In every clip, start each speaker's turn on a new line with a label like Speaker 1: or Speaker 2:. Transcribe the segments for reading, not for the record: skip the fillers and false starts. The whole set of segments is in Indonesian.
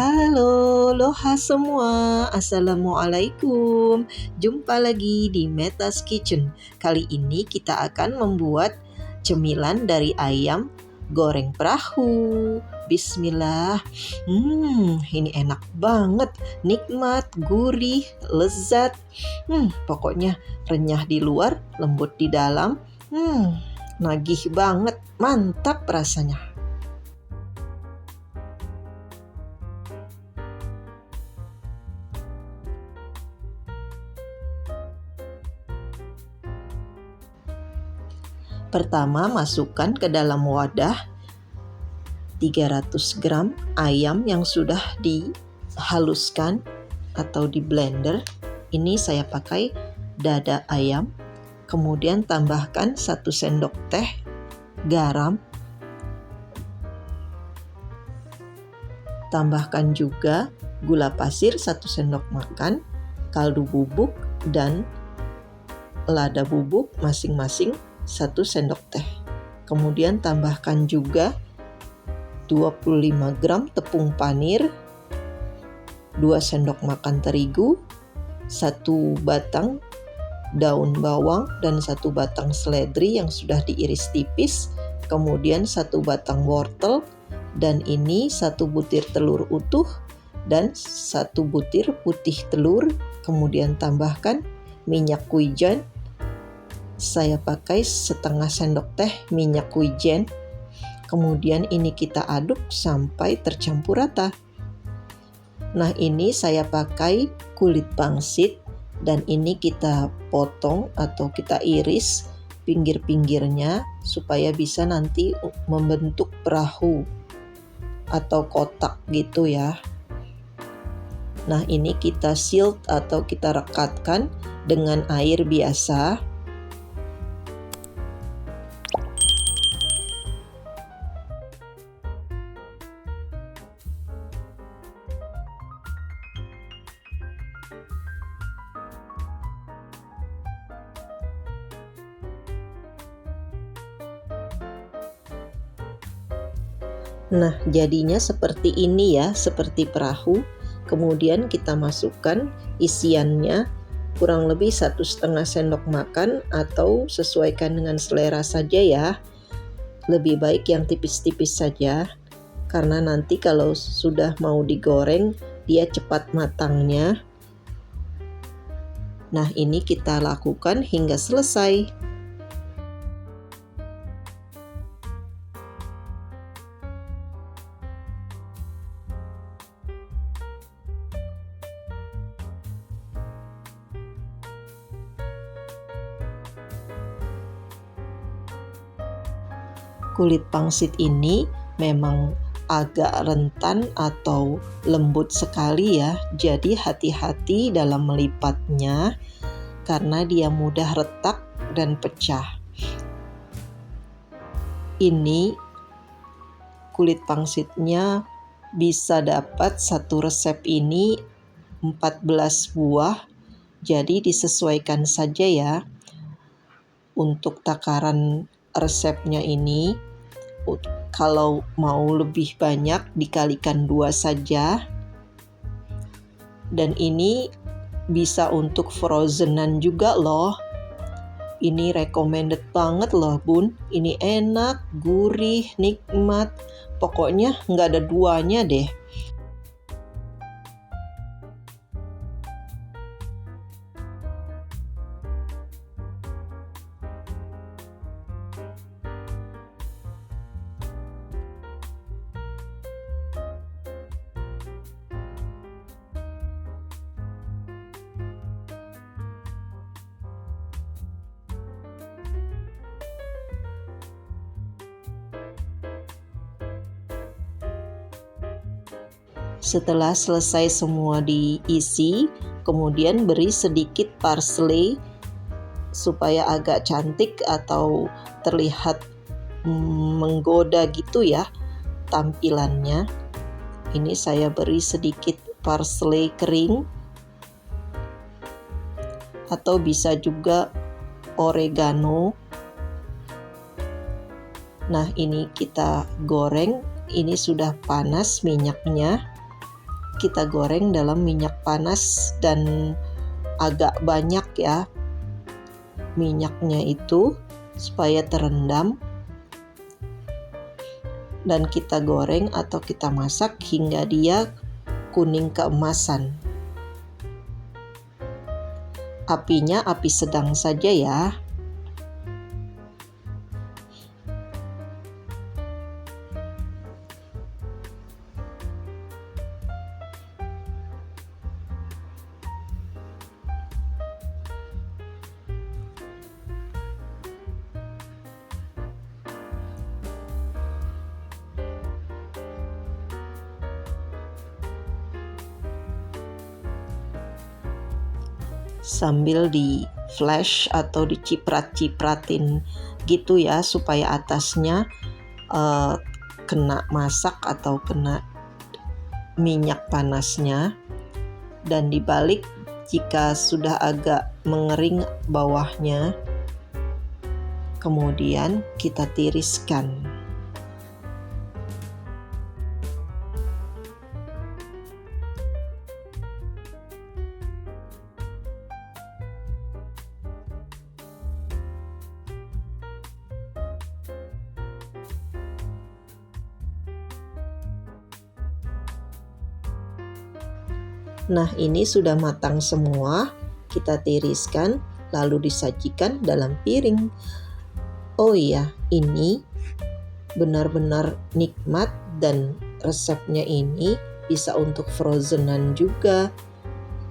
Speaker 1: Halo, loha semua. Assalamualaikum. Jumpa lagi di Meta's Kitchen. Kali ini kita akan membuat cemilan dari ayam goreng perahu. Bismillah. Ini enak banget, nikmat, gurih, lezat. Pokoknya renyah di luar, lembut di dalam. Nagih banget, mantap rasanya. Pertama, masukkan ke dalam wadah 300 gram ayam yang sudah dihaluskan atau di blender. Ini saya pakai dada ayam. Kemudian tambahkan 1 sendok teh garam. Tambahkan juga gula pasir 1 sendok makan, kaldu bubuk dan lada bubuk masing-masing 1 sendok teh. Kemudian tambahkan juga 25 gram tepung panir, 2 sendok makan terigu, 1 batang daun bawang dan 1 batang seledri yang sudah diiris tipis, kemudian 1 batang wortel, dan ini 1 butir telur utuh dan 1 butir putih telur. Kemudian tambahkan minyak wijen. Saya pakai setengah sendok teh minyak wijen. Kemudian ini kita aduk sampai tercampur rata. Nah, ini saya pakai kulit pangsit dan ini kita potong atau kita iris pinggir-pinggirnya supaya bisa nanti membentuk perahu atau kotak gitu ya. Nah, ini kita silt atau kita rekatkan dengan air biasa. Nah, jadinya seperti ini ya, seperti perahu. Kemudian kita masukkan isiannya kurang lebih 1,5 sendok makan atau sesuaikan dengan selera saja ya. Lebih baik yang tipis-tipis saja, karena nanti kalau sudah mau digoreng, dia cepat matangnya. Nah, ini kita lakukan hingga selesai. Kulit pangsit ini memang agak rentan atau lembut sekali ya, jadi hati-hati dalam melipatnya karena dia mudah retak dan pecah. Ini kulit pangsitnya bisa dapat satu resep ini 14 buah, jadi disesuaikan saja ya untuk takaran resepnya ini. Kalau mau lebih banyak dikalikan 2 saja. Dan ini bisa untuk frozenan juga loh. Ini recommended banget loh bun. Ini enak, gurih, nikmat. Pokoknya nggak ada duanya deh. Setelah selesai semua diisi, kemudian beri sedikit parsley supaya agak cantik atau terlihat menggoda gitu ya tampilannya. Ini saya beri sedikit parsley kering atau bisa juga oregano. Nah, ini kita goreng. Ini sudah panas minyaknya. kita goreng dalam minyak panas dan agak banyak ya minyaknya itu supaya terendam, dan kita goreng atau kita masak hingga dia kuning keemasan. Apinya api sedang saja ya. Sambil di flash atau diciprat-cipratin gitu ya supaya atasnya kena masak atau kena minyak panasnya, dan dibalik jika sudah agak mengering bawahnya, kemudian kita tiriskan. Nah, ini sudah matang semua. Kita tiriskan lalu disajikan dalam piring. Oh iya, ini benar-benar nikmat dan resepnya ini bisa untuk frozenan juga.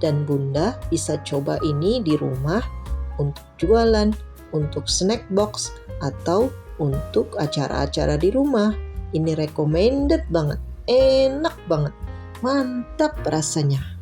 Speaker 1: Dan Bunda bisa coba ini di rumah untuk jualan, untuk snack box, atau untuk acara-acara di rumah. Ini recommended banget, enak banget, mantap rasanya.